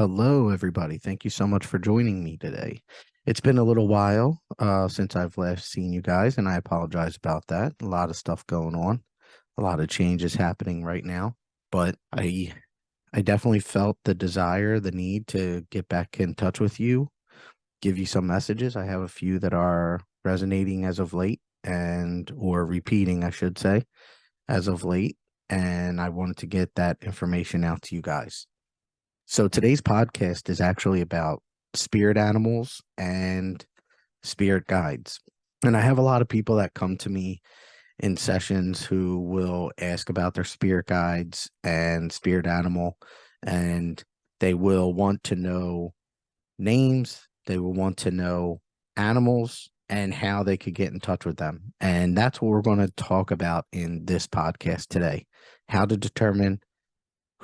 Hello, everybody. Thank you so much for joining me today. It's been a little while since I've last seen you guys, and I apologize about that. A lot of stuff going on, a lot of changes happening right now, but I definitely felt the desire, the need to get back in touch with you, give you some messages. I have a few that are resonating as of late or repeating, I should say, as of late, and I wanted to get that information out to you guys. So today's podcast is actually about spirit animals and spirit guides. And I have a lot of people that come to me in sessions who will ask about their spirit guides and spirit animal, and they will want to know names, they will want to know animals and how they could get in touch with them. And that's what we're going to talk about in this podcast today. How to determine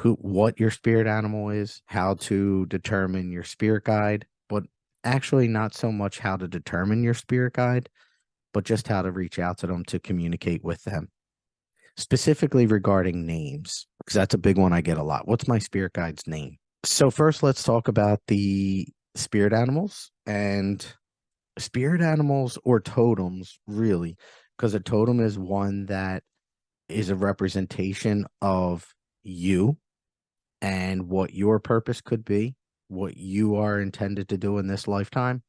what your spirit animal is, how to determine your spirit guide, but actually not so much how to determine your spirit guide, but just how to reach out to them to communicate with them. Specifically regarding names, because that's a big one I get a lot. What's my spirit guide's name? So first let's talk about the spirit animals and spirit animals or totems, really, because a totem is one that is a representation of you and what your purpose could be, what you are intended to do in this lifetime,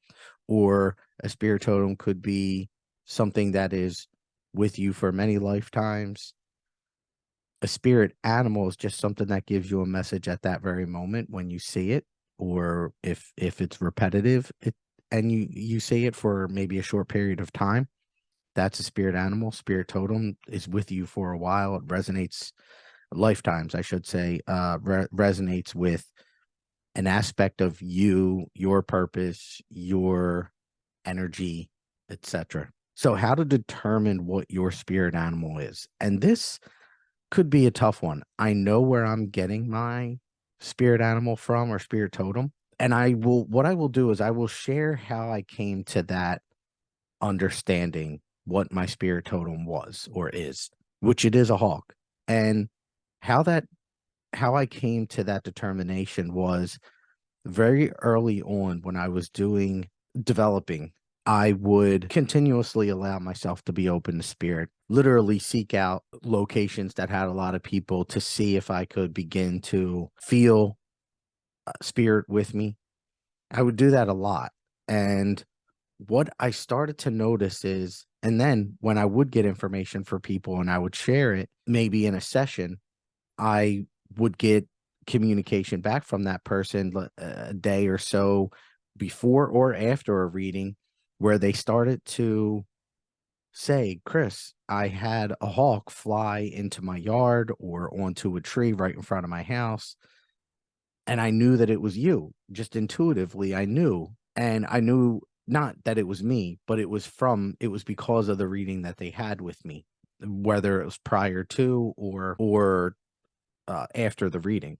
or a spirit totem could be something that is with you for many lifetimes. A spirit animal is just something that gives you a message at that very moment when you see it, or if it's repetitive, and you see it for maybe a short period of time. That's a spirit animal. Spirit totem is with you for a while. It resonates lifetimes, I should say, resonates with an aspect of you, your purpose, your energy, etc. So how to determine what your spirit animal is. And this could be a tough one. I know where I'm getting my spirit animal from or spirit totem. And what I will do is I will share how I came to that understanding what my spirit totem was or is, which it is a hawk. And how that how I came to that determination was very early on when I was developing. I would continuously allow myself to be open to spirit, literally seek out locations that had a lot of people to see if I could begin to feel spirit with me. I would do that a lot. And what I started to notice is, and then when I would get information for people and I would share it, maybe in a session, I would get communication back from that person a day or so before or after a reading where they started to say, Chris, I had a hawk fly into my yard or onto a tree right in front of my house. And I knew that it was you. Just intuitively, I knew. And I knew not that it was me, but it was because of the reading that they had with me, whether it was prior to or after the reading.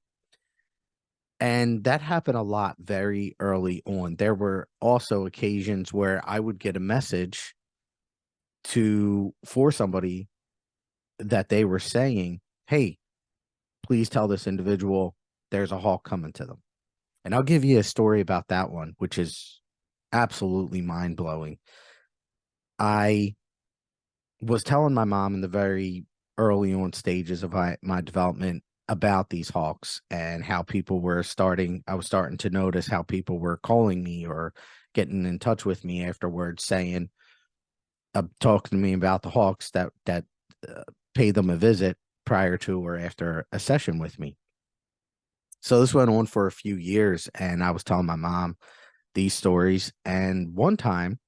And that happened a lot very early on. There were also occasions where I would get a message for somebody that they were saying, hey, please tell this individual there's a hawk coming to them. And I'll give you a story about that one, which is absolutely mind blowing. I was telling my mom in the very early on stages of my development about these hawks and how I was starting to notice how people were calling me or getting in touch with me afterwards saying, talking to me about the hawks that pay them a visit prior to or after a session with me. So this went on for a few years, and I was telling my mom these stories. And one time,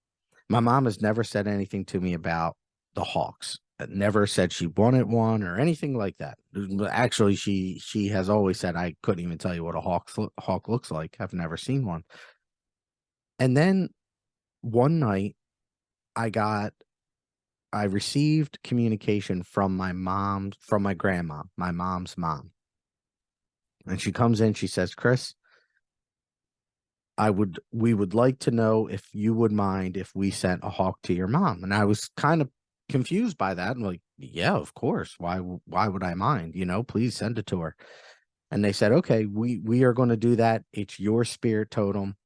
my mom has never said anything to me about the hawks. Never said she wanted one or anything like that. Actually, she has always said I couldn't even tell you what a hawk looks like. I've never seen one. And then one night, I got I received communication from my grandma, my mom's mom. And she comes in, she says, Chris, we would like to know if you would mind if we sent a hawk to your mom. And I was kind of confused by that. I'm like, yeah, of course. Why would I mind? Please send it to her. And they said, okay, we are going to do that. It's your spirit totem,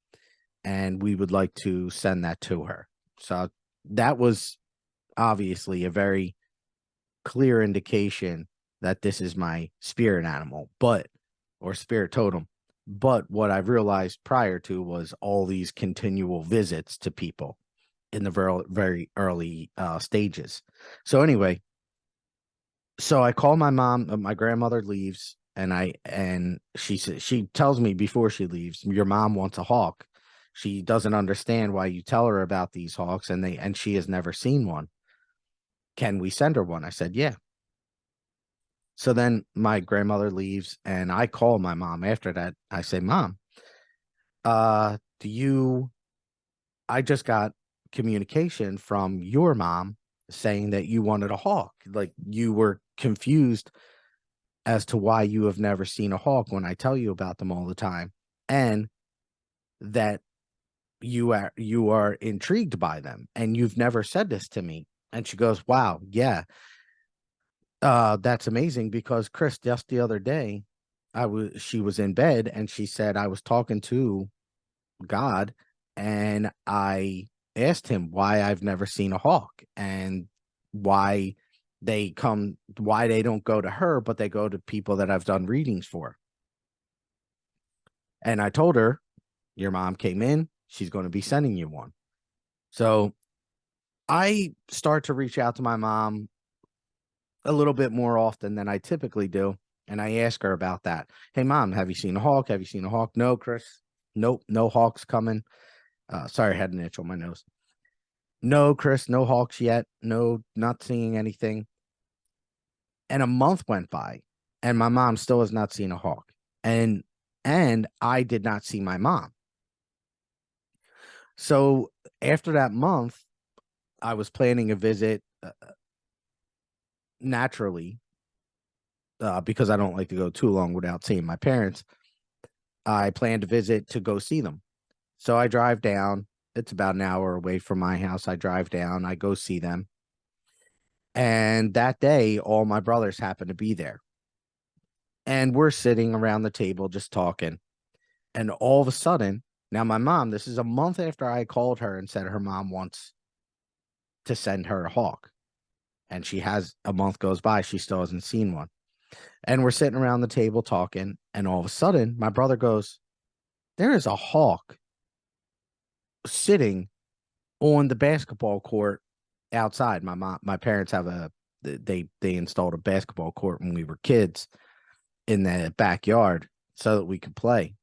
and we would like to send that to her. So that was obviously a very clear indication that this is my spirit animal, but or spirit totem. But what I've realized prior to was all these continual visits to people in the very early stages. So anyway, so I call my mom. My grandmother leaves, and she says, she tells me before she leaves, your mom wants a hawk. She doesn't understand why you tell her about these hawks, and she has never seen one. Can we send her one? I said, yeah. So then my grandmother leaves, and I call my mom after that. I say, Mom, do you I just got communication from your mom saying that you wanted a hawk. Like you were confused as to why you have never seen a hawk when I tell you about them all the time. And that you are intrigued by them and you've never said this to me. And she goes, wow, yeah, that's amazing because Chris, just the other day, she was in bed and she said I was talking to God, and I asked him why I've never seen a hawk and why why they don't go to her, but they go to people that I've done readings for. And I told her, your mom came in, she's going to be sending you one. So I start to reach out to my mom a little bit more often than I typically do. And I ask her about that. Hey, mom, have you seen a hawk? Have you seen a hawk? No, Chris. Nope, no hawks coming. Sorry, I had an itch on my nose. No, Chris, no hawks yet. No, not seeing anything. And a month went by, and my mom still has not seen a hawk. And I did not see my mom. So after that month, I was planning a visit naturally because I don't like to go too long without seeing my parents. I planned to visit to go see them. So I drive down. It's about an hour away from my house. I drive down. I go see them. And that day, all my brothers happen to be there. And we're sitting around the table just talking. And all of a sudden, now my mom, this is a month after I called her and said her mom wants to send her a hawk. And she has a month goes by, she still hasn't seen one. And we're sitting around the table talking. And all of a sudden, my brother goes, there is a hawk sitting on the basketball court outside. My parents have they installed a basketball court when we were kids in the backyard so that we could play.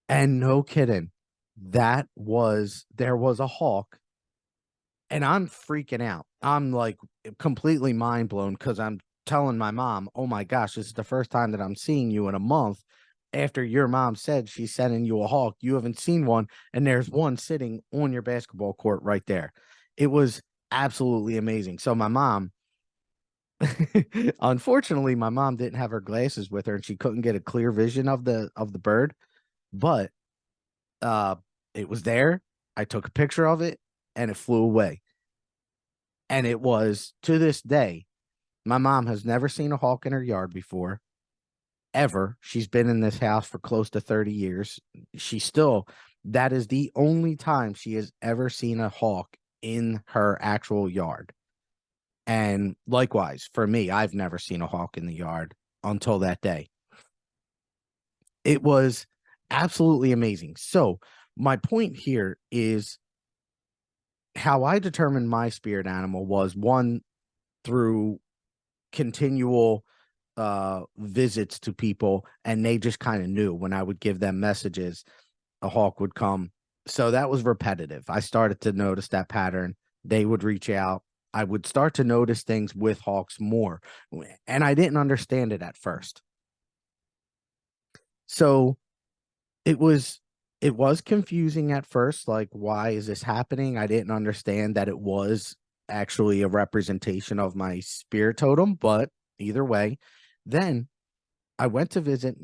And no kidding, there was a hawk, and I'm freaking out. I'm like completely mind blown because I'm telling my mom, oh my gosh, this is the first time that I'm seeing you in a month. After your mom said she's sending you a hawk, you haven't seen one, and there's one sitting on your basketball court right there. It was absolutely amazing. So my mom, unfortunately, my mom didn't have her glasses with her, and she couldn't get a clear vision of the bird, but uh, it was there. I took a picture of it, and it flew away. And it was, to this day, my mom has never seen a hawk in her yard before, ever. She's been in this house for close to 30 years. That is the only time she has ever seen a hawk in her actual yard. And likewise, for me, I've never seen a hawk in the yard until that day. It was absolutely amazing. So, my point here is how I determined my spirit animal was one, through continual visits to people, and they just kind of knew when I would give them messages, a hawk would come. So that was repetitive. I started to notice that pattern. They would reach out. I would start to notice things with hawks more, and I didn't understand it at first. So it was confusing at first, like, why is this happening? I didn't understand that it was actually a representation of my spirit totem, but either way, then I went to visit.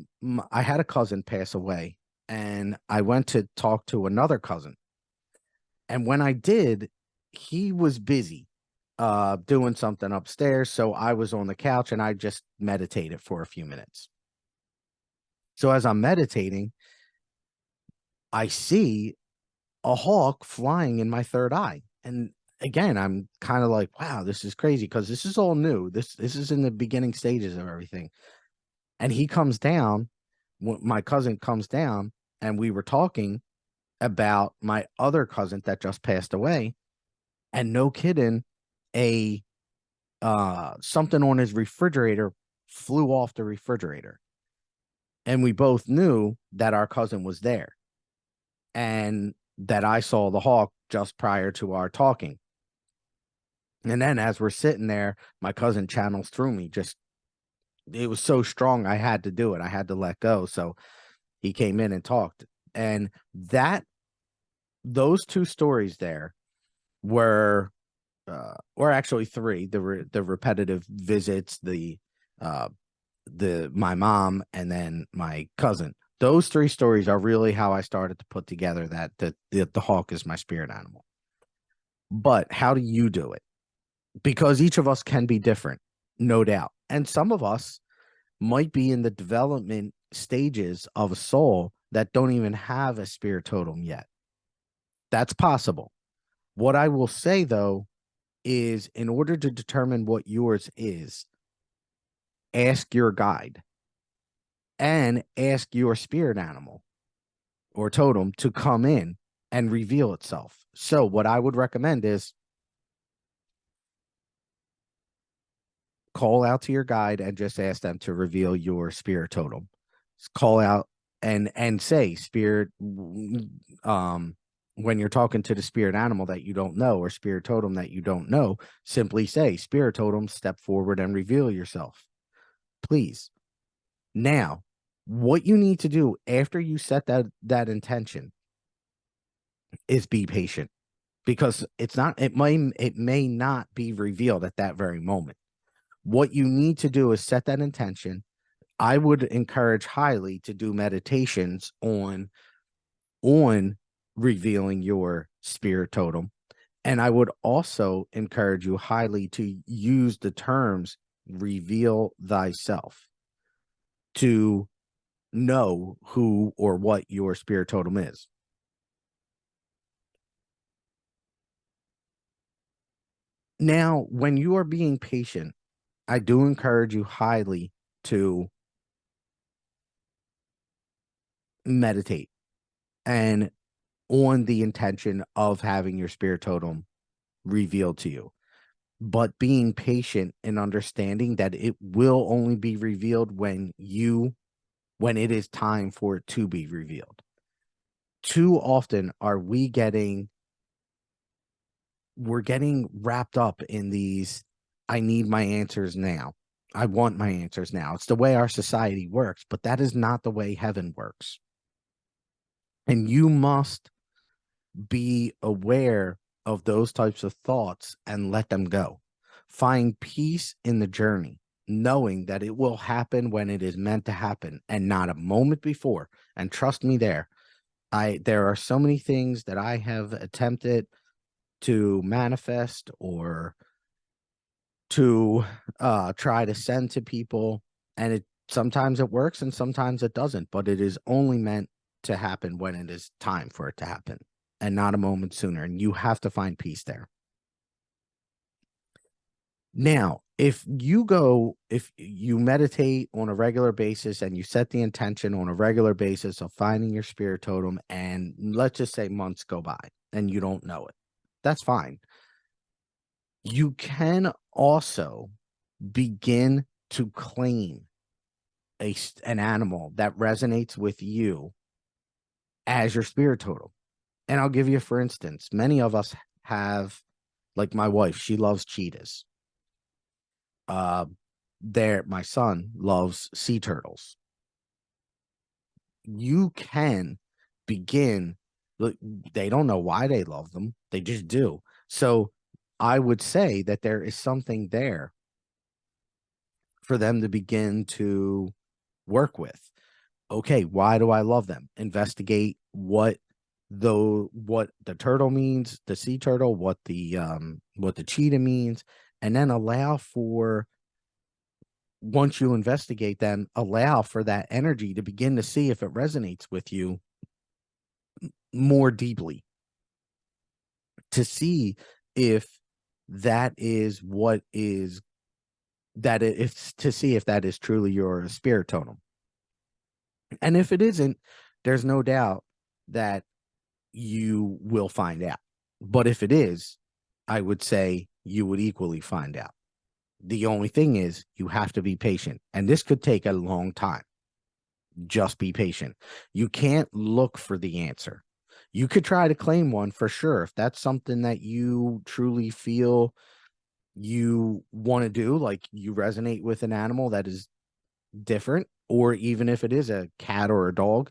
I had a cousin pass away, and I went to talk to another cousin. And when I did, he was busy. doing something upstairs. So I was on the couch and I just meditated for a few minutes. So as I'm meditating, I see a hawk flying in my third eye. And again, I'm kind of like, wow, this is crazy because this is all new. This is in the beginning stages of everything. And he comes down, my cousin comes down, and we were talking about my other cousin that just passed away. And no kidding, a something on his refrigerator flew off the refrigerator. And we both knew that our cousin was there and that I saw the hawk just prior to our talking. And then as we're sitting there, my cousin channels through me. Just it was so strong, I had to do it. I had to let go. So he came in and talked. And that those two stories there were or actually three, the repetitive visits, the my mom and then my cousin. Those three stories are really how I started to put together that the hawk is my spirit animal. But how do you do it? Because each of us can be different, no doubt. And some of us might be in the development stages of a soul that don't even have a spirit totem yet. That's possible. What I will say though is in order to determine what yours is, ask your guide and ask your spirit animal or totem to come in and reveal itself. So what I would recommend is call out to your guide and just ask them to reveal your spirit totem. Call out and say spirit when you're talking to the spirit animal that you don't know or spirit totem that you don't know, simply say spirit totem, step forward and reveal yourself, please. Now, what you need to do after you set that intention is be patient because it may not be revealed at that very moment. What you need to do is set that intention. I would encourage highly to do meditations on revealing your spirit totem. And I would also encourage you highly to use the terms reveal thyself to know who or what your spirit totem is. Now, when you are being patient, I do encourage you highly to meditate and on the intention of having your spirit totem revealed to you, but being patient and understanding that it will only be revealed when it is time for it to be revealed. Too often are we're getting wrapped up in these, I need my answers now. I want my answers now. It's the way our society works, but that is not the way heaven works. And you must be aware of those types of thoughts and let them go. Find peace in the journey, knowing that it will happen when it is meant to happen and not a moment before. And trust me there are so many things that I have attempted to manifest or to try to send to people, and it sometimes it works and sometimes it doesn't, but it is only meant to happen when it is time for it to happen and not a moment sooner, and you have to find peace there. Now, if you meditate on a regular basis and you set the intention on a regular basis of finding your spirit totem, and let's just say months go by and you don't know it, that's fine. You can also begin to claim an animal that resonates with you as your spirit totem. And I'll give you, for instance, many of us have, like my wife, she loves cheetahs. My son loves sea turtles. You can begin, look, they don't know why they love them, they just do. So I would say that there is something there for them to begin to work with. Okay, why do I love them? Investigate what though what the turtle means, the sea turtle, what the cheetah means, and then allow for, once you investigate them, allow for that energy to begin to see if it resonates with you more deeply, to see if that is what is that if to see if that is truly your spirit totem. And if it isn't, there's no doubt that you will find out. But if it is, I would say you would equally find out. The only thing is you have to be patient, and this could take a long time. Just be patient. You can't look for the answer. You could try to claim one for sure if that's something that you truly feel you want to do, like you resonate with an animal that is different, or even if it is a cat or a dog,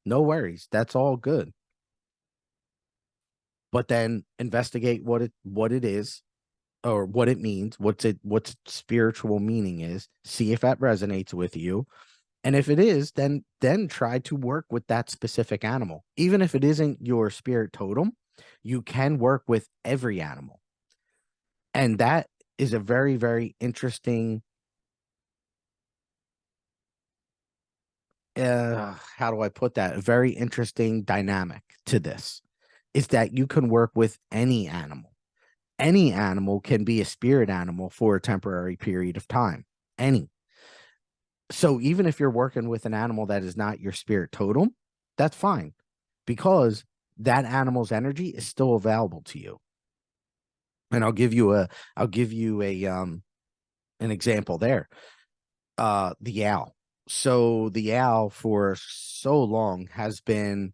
no worries. That's all good. But then investigate what it is, or what it means, what's spiritual meaning is, see if that resonates with you. And if it is, then try to work with that specific animal. Even if it isn't your spirit totem, you can work with every animal. And that is a very, very interesting, how do I put that? A very interesting dynamic to this is that you can work with any animal. Any animal can be a spirit animal for a temporary period of time. Any. So even if you're working with an animal that is not your spirit totem, that's fine, because that animal's energy is still available to you. And I'll give you a an example there. The owl. So the owl for so long has been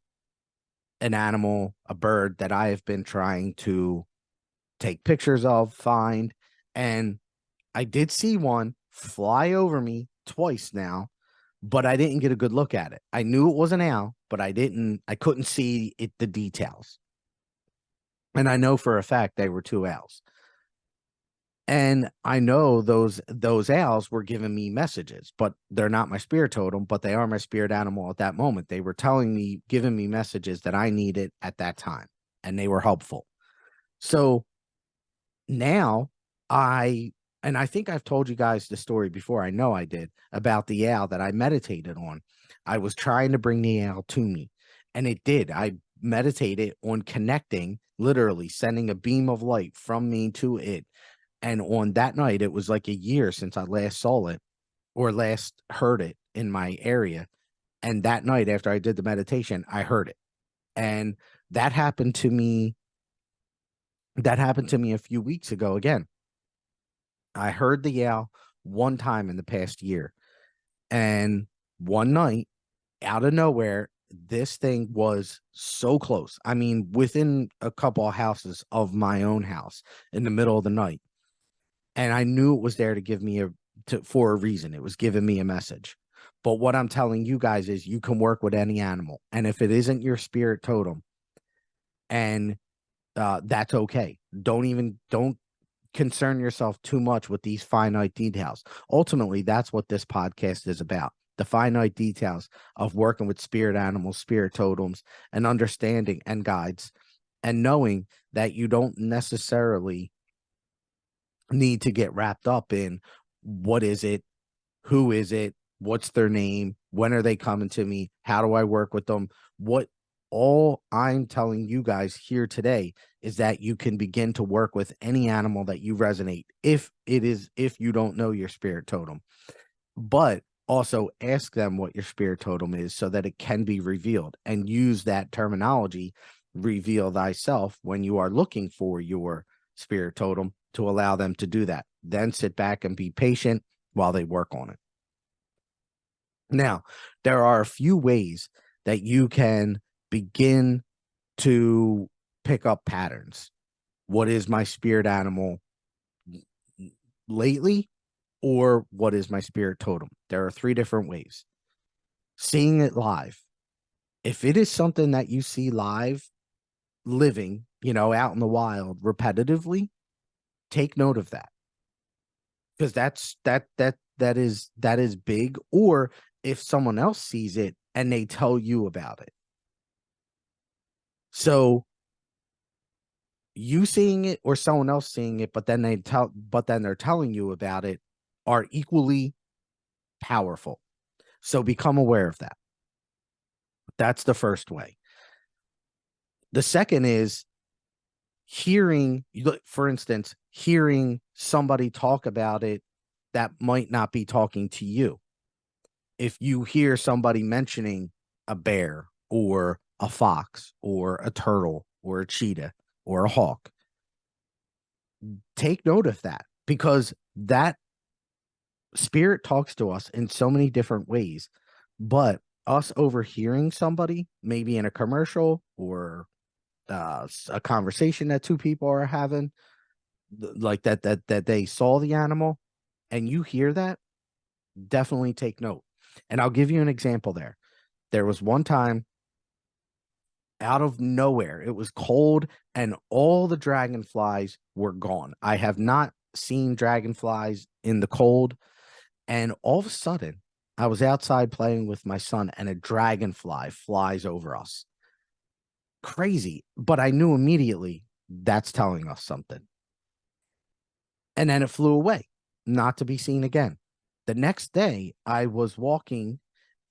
an animal, a bird that I have been trying to take pictures of, find, and I did see one fly over me twice now, but I didn't get a good look at it. I knew it was an owl, but I couldn't see the details. And I know for a fact they were two owls. And I know those owls were giving me messages, but they're not my spirit totem, but they are my spirit animal at that moment. They were telling me, giving me messages that I needed at that time, and they were helpful. So now I and I think I've told you guys the story before. I know I did, about the owl that I meditated on. I was trying to bring the owl to me, and it did. I meditated on connecting, literally sending a beam of light from me to it. And on that night, it was like a year since I last saw it or last heard it in my area. And that night, after I did the meditation, I heard it. And that happened to me. That happened to me a few weeks ago again. I heard the owl one time in the past year. And one night, out of nowhere, this thing was so close. I mean, within a couple of houses of my own house in the middle of the night. And I knew it was there to give me for a reason. It was giving me a message. But what I'm telling you guys is you can work with any animal. And if it isn't your spirit totem, and that's okay. Don't concern yourself too much with these finite details. Ultimately, that's what this podcast is about. The finite details of working with spirit animals, spirit totems, and understanding and guides, and knowing that you don't necessarily need to get wrapped up in what is it, who is it, what's their name, when are they coming to me, how do I work with them. What all I'm telling you guys here today is that you can begin to work with any animal that you resonate, if you don't know your spirit totem. But also ask them what your spirit totem is so that it can be revealed, and use that terminology, reveal thyself, when you are looking for your spirit totem, to allow them to do that. Then sit back and be patient while they work on it. Now, there are a few ways that you can begin to pick up patterns. What is my spirit animal lately? Or what is my spirit totem? There are 3 different ways. Seeing it live. If it is something that you see live, living, out in the wild repetitively, take note of that. Because that is big. Or if someone else sees it and they tell you about it. So you seeing it or someone else seeing it, but then they're telling you about it, are equally powerful. So become aware of that. That's the first way. The second is hearing, for instance, hearing somebody talk about it that might not be talking to you. If you hear somebody mentioning a bear or a fox or a turtle or a cheetah or a hawk, take note of that, because that spirit talks to us in so many different ways. But us overhearing somebody, maybe in a commercial or a conversation that two people are having, like that they saw the animal, and you hear that, definitely take note. And I'll give you an example there. There was one time, out of nowhere, it was cold and all the dragonflies were gone. I have not seen dragonflies in the cold. And all of a sudden, I was outside playing with my son and a dragonfly flies over us. Crazy. But I knew immediately that's telling us something. And then it flew away, not to be seen again. The next day, I was walking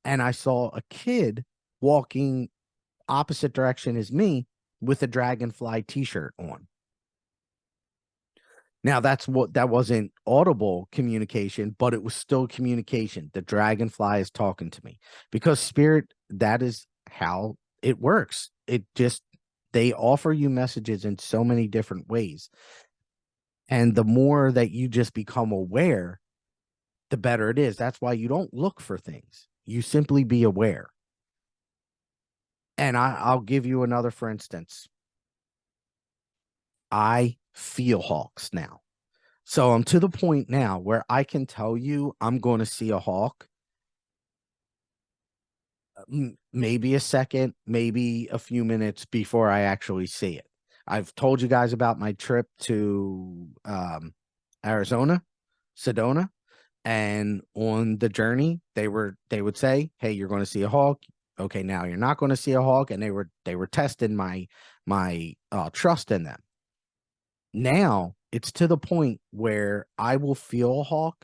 and I saw a kid walking opposite direction as me with a dragonfly t-shirt on. Now that wasn't audible communication, but it was still communication. The dragonfly is talking to me, because spirit, that is how it works. They offer you messages in so many different ways. And the more that you just become aware, the better it is. That's why you don't look for things. You simply be aware. And I'll give you another, for instance. I feel hawks now. So I'm to the point now where I can tell you I'm going to see a hawk, maybe a second, maybe a few minutes before I actually see it. I've told you guys about my trip to Arizona, Sedona, and on the journey, they would say, "Hey, you're going to see a hawk. Okay, now you're not going to see a hawk," and they were testing my trust in them. Now it's to the point where I will feel a hawk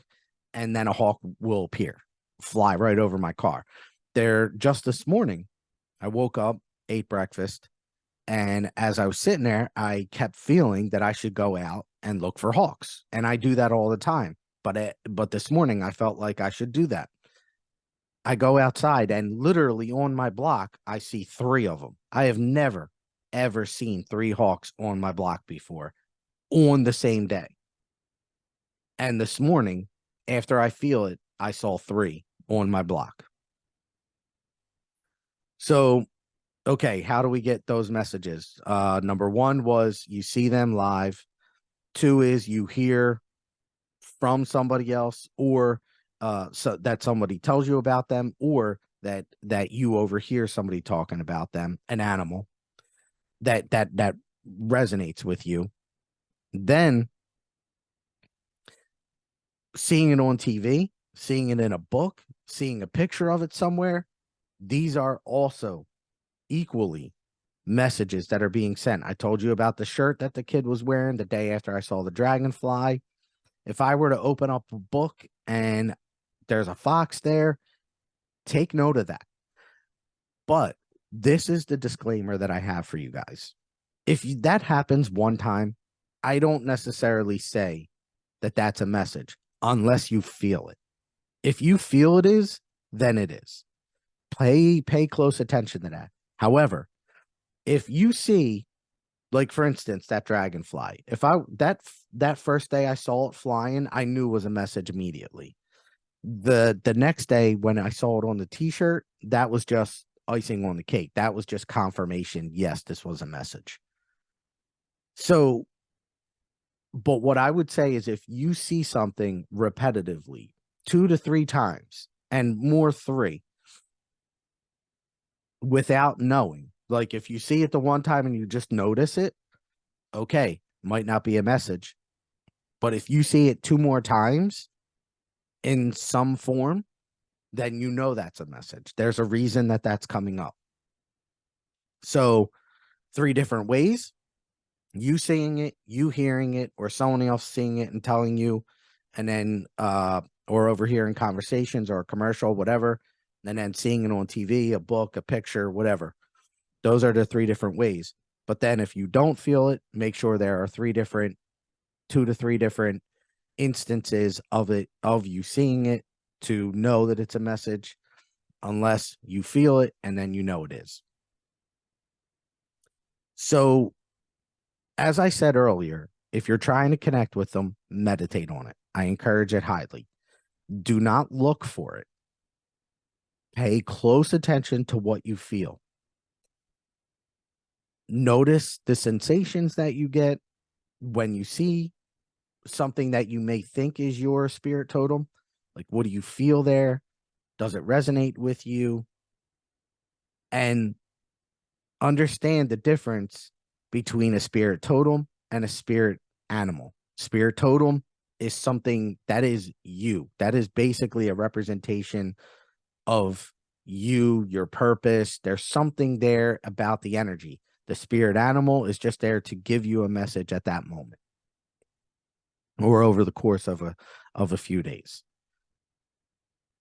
and then a hawk will appear, fly right over my car. Just this morning, I woke up, ate breakfast, and as I was sitting there, I kept feeling that I should go out and look for hawks. And I do that all the time. But this morning I felt like I should do that. I go outside and literally on my block, I see three of them. I have never, ever seen three hawks on my block before on the same day. And this morning, after I feel it, I saw three on my block. So, okay, how do we get those messages? Number one was you see them live. Two is you hear from somebody else, or so that somebody tells you about them, or that you overhear somebody talking about them, an animal that resonates with you. Then seeing it on TV, seeing it in a book, seeing a picture of it somewhere, these are also equally messages that are being sent. I told you about the shirt that the kid was wearing the day after I saw the dragonfly. If I were to open up a book and there's a fox there, take note of that. But this is the disclaimer that I have for you guys. If that happens one time, I don't necessarily say that that's a message unless you feel it. If you feel it is, then it is. Pay close attention to that. However, if you see, like for instance, that dragonfly, if I that first day I saw it flying, I knew it was a message immediately. The next day when I saw it on the t-shirt, that was just icing on the cake. That was just confirmation. Yes, this was a message. So, but what I would say is if you see something repetitively 2 to 3 times and more three without knowing, like if you see it the one time and you just notice it, okay, might not be a message. But if you see it 2 more times in some form, then you know that's a message. There's a reason that that's coming up. So three different ways: you seeing it, you hearing it, or someone else seeing it and telling you, and then or overhearing conversations or a commercial, whatever, and then seeing it on TV, a book, a picture, whatever. Those are the three different ways. But then if you don't feel it, make sure there are two to three different instances of it, of you seeing it, to know that it's a message, unless you feel it and then you know it is. So, as I said earlier, if you're trying to connect with them, meditate on it. I encourage it highly. Do not look for it. Pay close attention to what you feel. Notice the sensations that you get when you see something that you may think is your spirit totem. Like, what do you feel there? Does it resonate with you? And understand the difference between a spirit totem and a spirit animal. Spirit totem is something that is you. That is basically a representation of you, your purpose. There's something there about the energy. The spirit animal is just there to give you a message at that moment or over the course of a few days.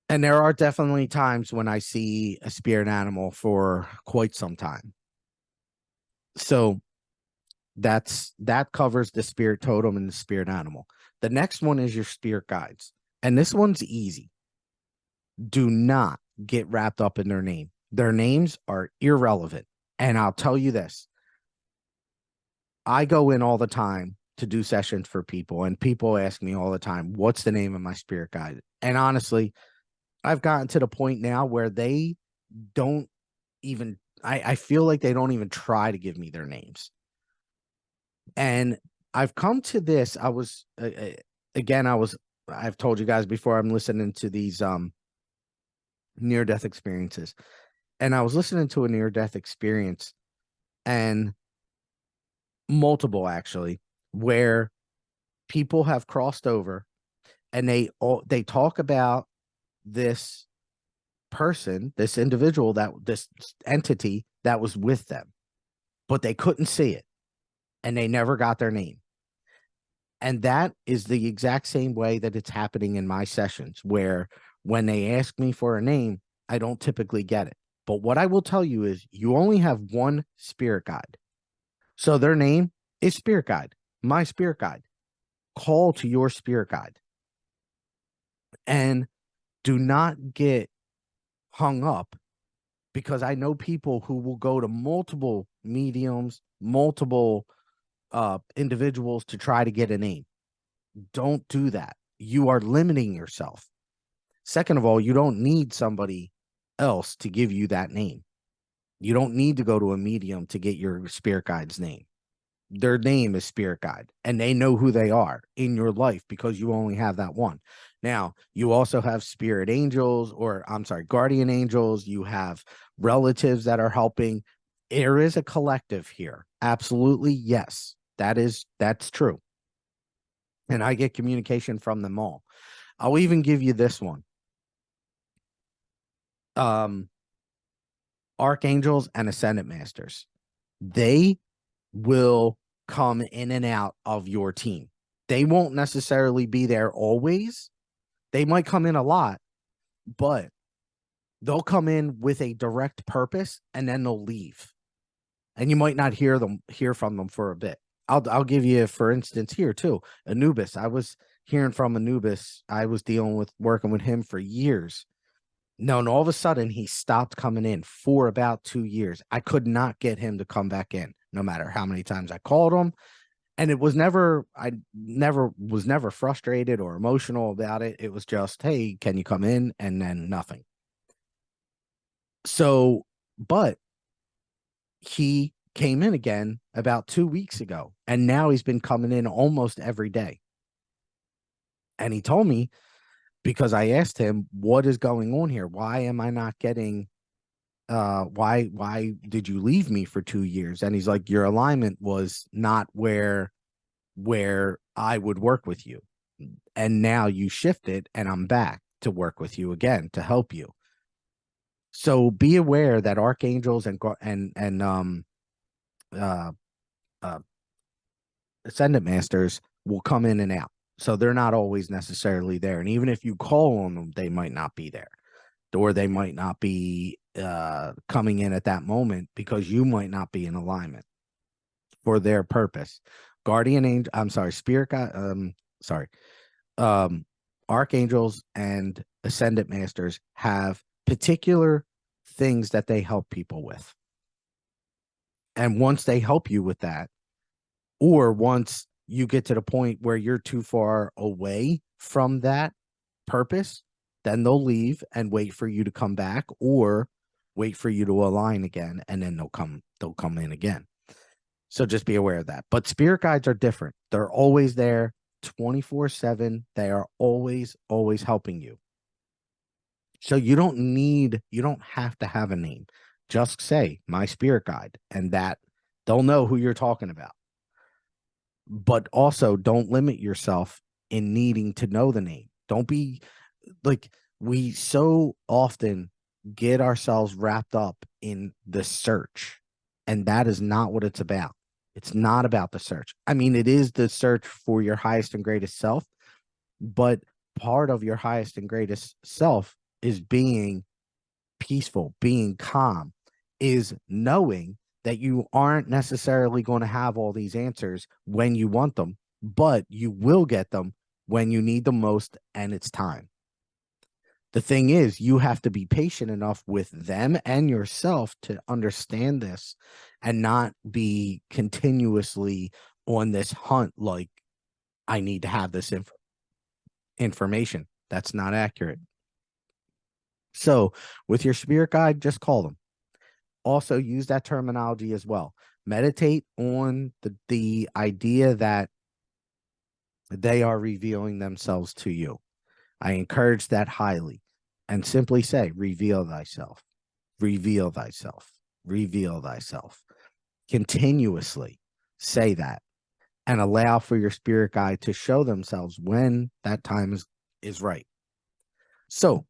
And there are definitely times when I see a spirit animal for quite some time. So that covers the spirit totem and the spirit animal. The next one is your spirit guides. And this one's easy. Do not get wrapped up in their name. Their names are irrelevant. And I'll tell you this. I go in all the time to do sessions for people, and people ask me all the time, what's the name of my spirit guide? And honestly, I've gotten to the point now where they don't even, I feel like they don't even try to give me their names. And I've come to this. I've told you guys before, I'm listening to these near-death experiences. And I was listening to a near-death experience, and multiple actually, where people have crossed over, and they talk about this person, this individual, this entity that was with them, but they couldn't see it, and they never got their name. And that is the exact same way that it's happening in my sessions, where when they ask me for a name, I don't typically get it. But what I will tell you is you only have one spirit guide. So their name is spirit guide, my spirit guide. Call to your spirit guide. And do not get hung up, because I know people who will go to multiple mediums, multiple individuals to try to get a name. Don't do that. You are limiting yourself. Second of all, you don't need somebody else to give you that name. You don't need to go to a medium to get your spirit guide's name. Their name is spirit guide, and they know who they are in your life because you only have that one. Now, you also have spirit angels, or I'm sorry, guardian angels. You have relatives that are helping. There is a collective here. Absolutely. Yes, that's true. And I get communication from them all. I'll even give you this one. Archangels and ascendant masters. They will come in and out of your team. They won't necessarily be there always. They might come in a lot, but they'll come in with a direct purpose and then they'll leave. And you might not hear from them for a bit. I'll give you, for instance, here too, Anubis. I was hearing from Anubis. I was working with him for years. No, and all of a sudden he stopped coming in for about 2 years. I could not get him to come back in, no matter how many times I called him. And it was I was never frustrated or emotional about it. It was just, hey, can you come in? And then nothing. So, but he came in again about 2 weeks ago, and now he's been coming in almost every day. And he told me, because I asked him, what is going on here? Why am I not getting, why did you leave me for 2 years? And he's like, your alignment was not where I would work with you. And now you shifted, and I'm back to work with you again to help you. So be aware that archangels and uh, uh, ascendant masters will come in and out. So they're not always necessarily there. And even if you call on them, they might not be there, or they might not be coming in at that moment because you might not be in alignment for their purpose. Guardian angel, I'm sorry, spirit guide, sorry, um, archangels and ascendant masters have particular things that they help people with. And once they help you with that, or once you get to the point where you're too far away from that purpose, then they'll leave and wait for you to come back, or wait for you to align again, and then they'll come in again. So just be aware of that. But spirit guides are different. They're always there 24/7. They are always helping you. So you don't have to have a name. Just say my spirit guide, and that they'll know who you're talking about. But also don't limit yourself in needing to know the name. Don't be like, we so often get ourselves wrapped up in the search, and that is not what it's about. It's not about the search. I mean, it is the search for your highest and greatest self, but part of your highest and greatest self is being peaceful, being calm, is knowing that you aren't necessarily going to have all these answers when you want them, but you will get them when you need them most, and it's time. The thing is, you have to be patient enough with them and yourself to understand this and not be continuously on this hunt like, I need to have this information. That's not accurate. So with your spirit guide, just call them. Also use that terminology as well. Meditate on the idea that they are revealing themselves to you. I encourage that highly. And simply say, reveal thyself, reveal thyself, reveal thyself. Continuously say that, and allow for your spirit guide to show themselves when that time is right. So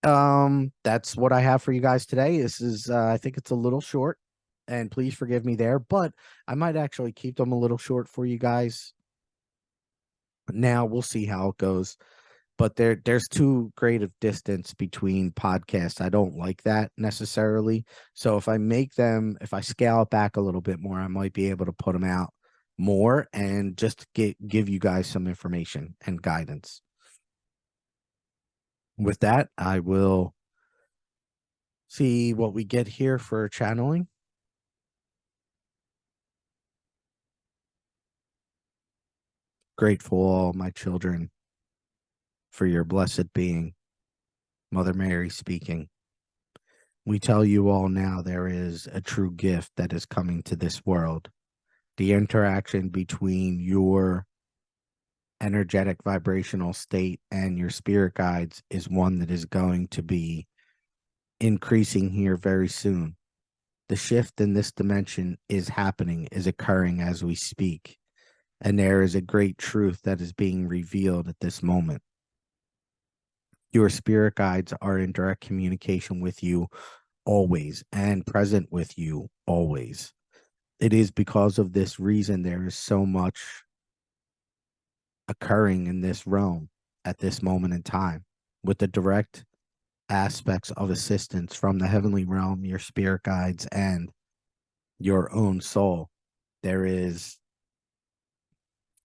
that's what I have for you guys today. This is I think it's a little short, and please forgive me there, but I might actually keep them a little short for you guys. Now we'll see how it goes. But there's too great of distance between podcasts. I don't like that necessarily. So if I scale it back a little bit more, I might be able to put them out more and just give you guys some information and guidance. With that, I will see what we get here for channeling. Grateful, all my children, for your blessed being. Mother Mary speaking. We tell you all now there is a true gift that is coming to this world. The interaction between your energetic vibrational state and your spirit guides is one that is going to be increasing here very soon. The shift in this dimension is happening, is occurring as we speak. And there is a great truth that is being revealed at this moment. Your spirit guides are in direct communication with you always and present with you always. It is because of this reason there is so much occurring in this realm at this moment in time, with the direct aspects of assistance from the heavenly realm, your spirit guides, and your own soul. There is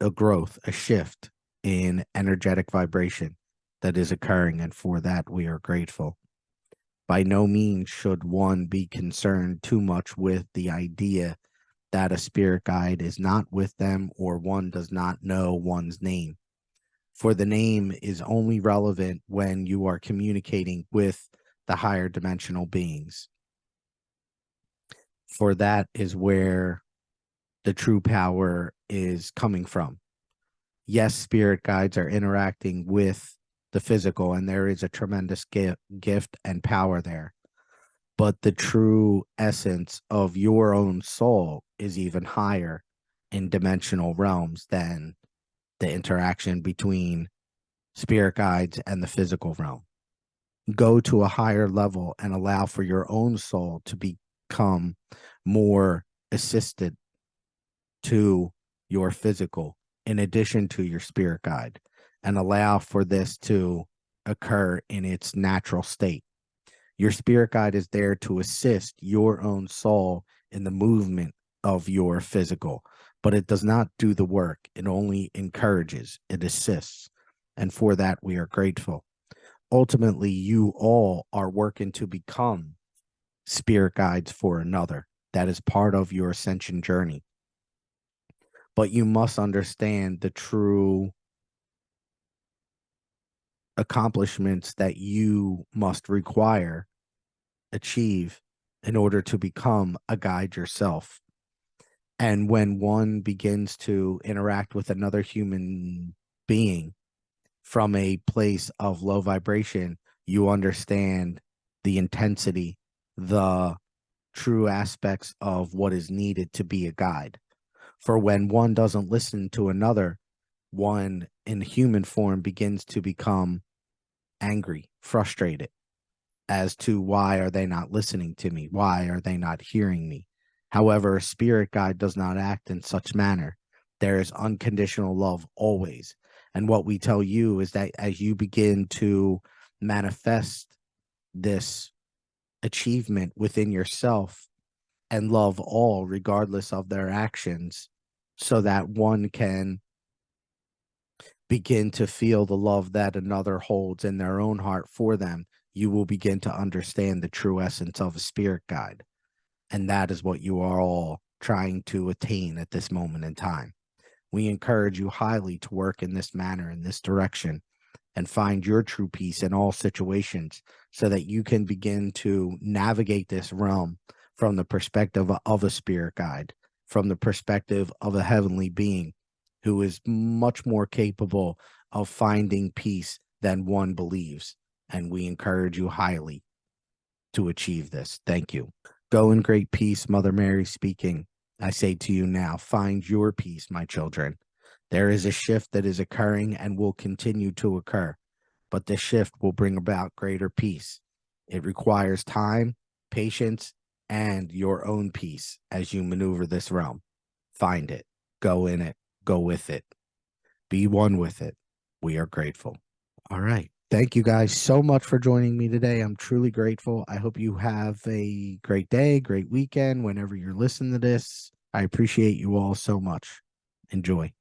a growth, a shift in energetic vibration that is occurring, and for that we are grateful. By no means should one be concerned too much with the idea that a spirit guide is not with them or one does not know one's name. For the name is only relevant when you are communicating with the higher dimensional beings. For that is where the true power is coming from. Yes, spirit guides are interacting with the physical, and there is a tremendous gift and power there. But the true essence of your own soul is even higher in dimensional realms than the interaction between spirit guides and the physical realm. Go to a higher level and allow for your own soul to become more assisted to your physical in addition to your spirit guide, and allow for this to occur in its natural state. Your spirit guide is there to assist your own soul in the movement of your physical, but it does not do the work. It only encourages, it assists. And for that, we are grateful. Ultimately, you all are working to become spirit guides for another. That is part of your ascension journey. But you must understand the true accomplishments that you must achieve in order to become a guide yourself. And when one begins to interact with another human being from a place of low vibration, you understand the intensity, the true aspects of what is needed to be a guide. For when one doesn't listen to another, one in human form begins to become angry, frustrated as to why are they not listening to me? Why are they not hearing me? However, a spirit guide does not act in such manner. There is unconditional love always. And what we tell you is that as you begin to manifest this achievement within yourself and love all regardless of their actions, so that one can begin to feel the love that another holds in their own heart for them, you will begin to understand the true essence of a spirit guide. And that is what you are all trying to attain at this moment in time. We encourage you highly to work in this manner, in this direction, and find your true peace in all situations so that you can begin to navigate this realm from the perspective of a spirit guide, from the perspective of a heavenly being who is much more capable of finding peace than one believes. And we encourage you highly to achieve this. Thank you. Go in great peace, Mother Mary speaking. I say to you now, find your peace, my children. There is a shift that is occurring and will continue to occur, but this shift will bring about greater peace. It requires time, patience, and your own peace as you maneuver this realm. Find it, go in it, go with it, be one with it. We are grateful. All right. Thank you guys so much for joining me today. I'm truly grateful. I hope you have a great day, great weekend whenever you're listening to this. I appreciate you all so much. Enjoy.